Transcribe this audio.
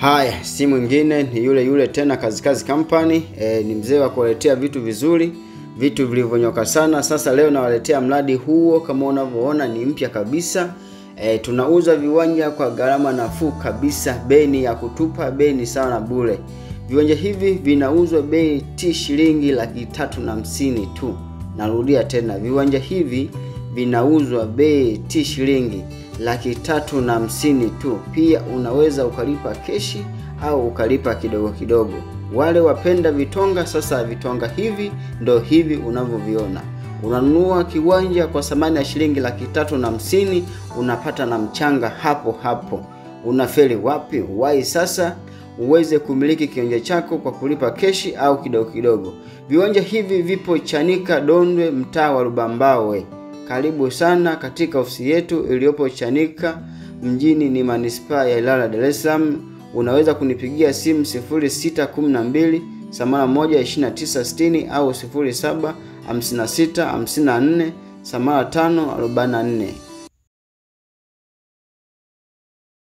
Haya, si mwingine ni yule tena Kazi Company. Ni mzee wa kuwaletea vitu vizuri, vitu vilivyonyoka sana. Sasa leo nawaletea mradi huo, kama unavyoona ni mpya kabisa. Tunauza viwanja kwa gharama nafuu kabisa, bei ni ya kutupa, bei ni sawa na bure. Viwanja hivi vinauzwa bei shilingi 350,000 tu. Narudia tena, viwanja hivi vinauzwa bei shilingi 350,000 tu. Pia unaweza ukalipa keshi au ukalipa kidogo kidogo. Wale wapenda vitonga, sasa vitonga hivi ndo hivi unavyoviona. Unanunua kiwanja kwa thamani ya shilingi 350,000, unapata na mchanga hapo hapo. Unafeli wapi? Wai sasa uweze kumiliki kiwanja chako kwa kulipa keshi au kidogo kidogo. Viwanja hivi vipo Chanika Dondwe, mtaa wa Rubambawe. Karibu sana katika ofisi yetu iliyopo Chanika mjini, ni manispaa ya Ilala, Dar es Salaam. Unaweza kunipigia simu 0612 81 2960 au 0756 54 85 44.